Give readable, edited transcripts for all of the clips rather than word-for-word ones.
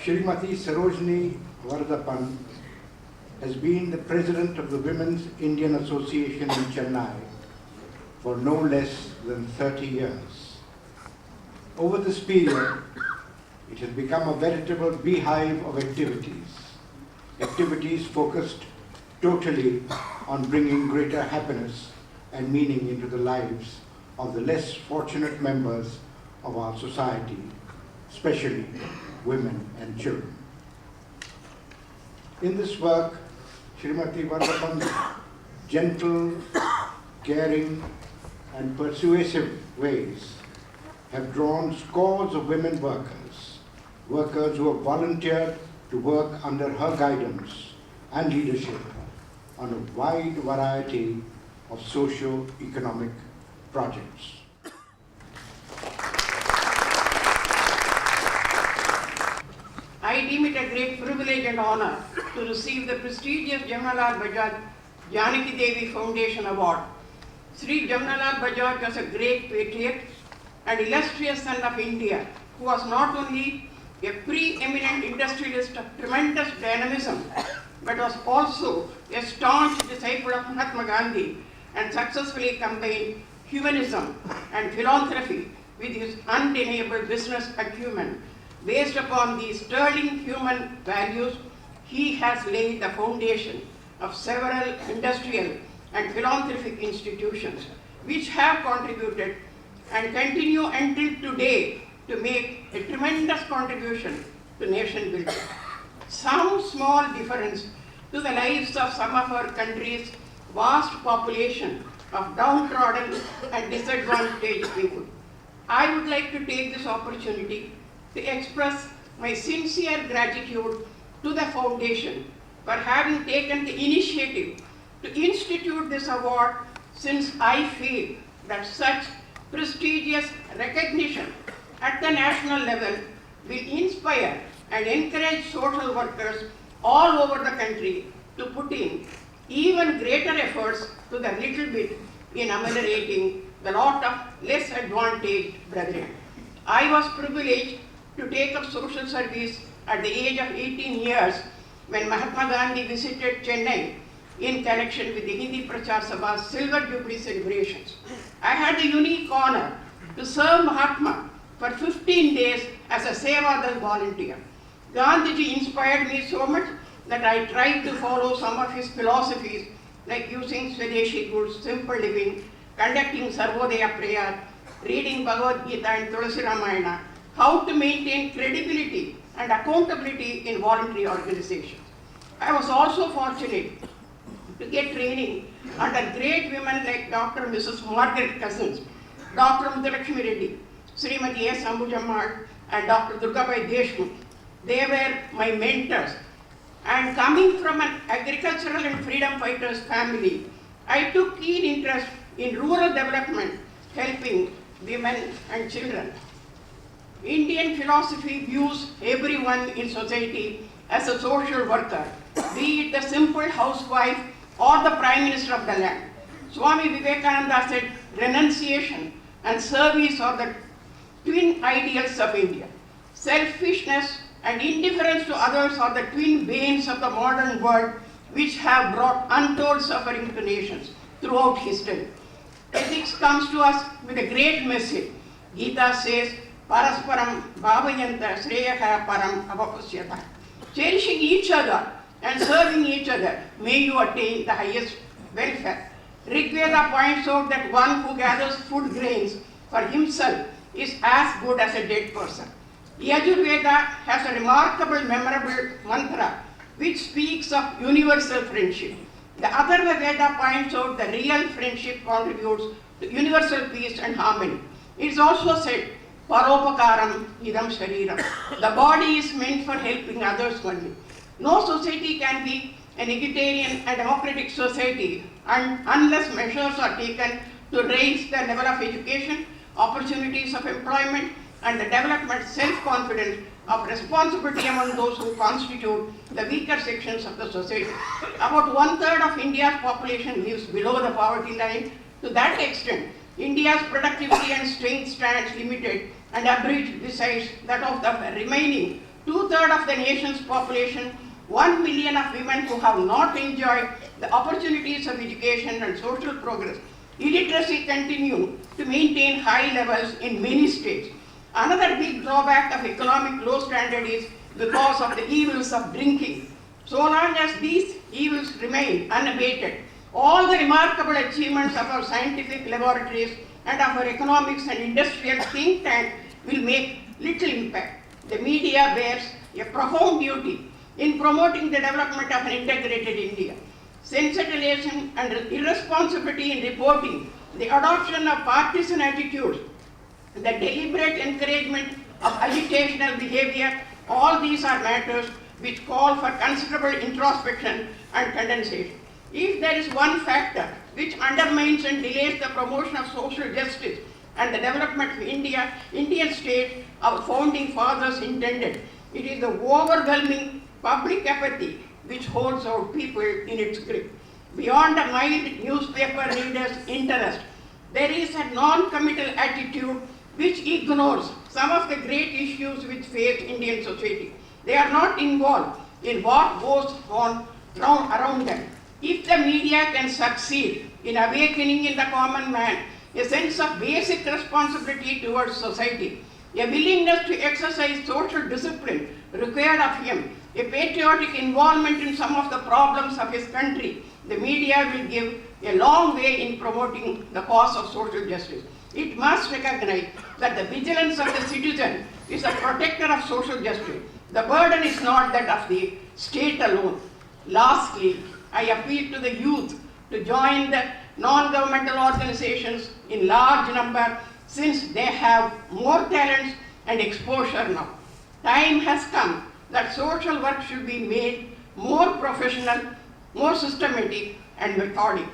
Shrimati Sarojini Varadappan has been the president of the Women's Indian Association in Chennai for no less than 30 years. Over this period, it has become a veritable beehive of activities focused totally on bringing greater happiness and meaning into the lives of the less fortunate members of our society, especially women and children. In this work, Shrimati Varadappan's gentle, caring, and persuasive ways have drawn scores of women workers who have volunteered to work under her guidance and leadership on a wide variety of socio-economic projects. I deem it a great privilege and honor to receive the prestigious Jamnalal Bajaj Janaki Devi Foundation Award. Sri Jamnalal Bajaj was a great patriot and illustrious son of India who was not only a preeminent industrialist of tremendous dynamism but was also a staunch disciple of Mahatma Gandhi and successfully combined humanism and philanthropy with his undeniable business acumen. Based upon these sterling human values, he has laid the foundation of several industrial and philanthropic institutions which have contributed and continue until today to make a tremendous contribution to nation building. Some small difference to the lives of some of our country's vast population of downtrodden and disadvantaged people. I would like to take this opportunity to express my sincere gratitude to the Foundation for having taken the initiative to institute this award, since I feel that such prestigious recognition at the national level will inspire and encourage social workers all over the country to put in even greater efforts to the little bit in ameliorating the lot of less advantaged brethren. I was privileged to take up social service at the age of 18 years when Mahatma Gandhi visited Chennai in connection with the Hindi Prachar Sabha's Silver Jubilee celebrations. I had the unique honor to serve Mahatma for 15 days as a Sevadal volunteer. Gandhiji inspired me so much that I tried to follow some of his philosophies, like using Swadeshi goods, simple living, conducting Sarvodaya prayer, reading Bhagavad Gita and Tulasi Ramayana, how to maintain credibility and accountability in voluntary organizations. I was also fortunate to get training under great women like Dr. and Mrs. Margaret Cousins, Dr. Muthulakshmi Reddy, Srimati S. Ambujammal, and Dr. Durgabai Deshmukh. They were my mentors. And coming from an agricultural and freedom fighters family, I took keen interest in rural development, helping women and children. Indian philosophy views everyone in society as a social worker, be it the simple housewife or the Prime Minister of the land. Swami Vivekananda said, renunciation and service are the twin ideals of India. Selfishness and indifference to others are the twin banes of the modern world, which have brought untold suffering to nations throughout history. Ethics comes to us with a great message. Gita says, Parasparam Bhavayanta Sreyaha Param Avapasyata. Cherishing each other and serving each other, may you attain the highest welfare. Rigveda points out that one who gathers food grains for himself is as good as a dead person. Yajurveda has a remarkable, memorable mantra which speaks of universal friendship. The Atharva Veda points out the real friendship contributes to universal peace and harmony. It is also said, Paropakaram idam shariram. The body is meant for helping others only. No society can be an egalitarian and democratic society unless measures are taken to raise the level of education, opportunities of employment, and the development self-confidence of responsibility among those who constitute the weaker sections of the society. About 1/3 of India's population lives below the poverty line. To that extent, India's productivity and strength stands limited and abridged besides that of the remaining 2/3 of the nation's population, 1 million of women who have not enjoyed the opportunities of education and social progress. Illiteracy continues to maintain high levels in many states. Another big drawback of economic low standard is because of the evils of drinking. So long as these evils remain unabated, all the remarkable achievements of our scientific laboratories and of our economics and industrial think tank will make little impact. The media bears a profound duty in promoting the development of an integrated India. Sensationalism and irresponsibility in reporting, the adoption of partisan attitudes, the deliberate encouragement of agitational behavior, all these are matters which call for considerable introspection and condensation. If there is one factor which undermines and delays the promotion of social justice and the development of Indian state, our founding fathers intended, it is the overwhelming public apathy which holds our people in its grip. Beyond a mild newspaper reader's interest, there is a non-committal attitude which ignores some of the great issues which face Indian society. They are not involved in what goes on around them. If the media can succeed in awakening in the common man a sense of basic responsibility towards society, a willingness to exercise social discipline required of him, a patriotic involvement in some of the problems of his country, the media will give a long way in promoting the cause of social justice. It must recognize that the vigilance of the citizen is a protector of social justice. The burden is not that of the state alone. Lastly, I appeal to the youth to join the non-governmental organizations in large number since they have more talents and exposure now. Time has come that social work should be made more professional, more systematic and methodic.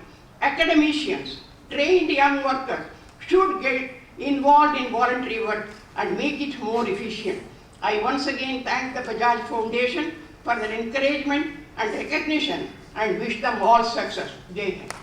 Academicians, trained young workers should get involved in voluntary work and make it more efficient. I once again thank the Bajaj Foundation for their encouragement and recognition and wish them all success. Jai Hind.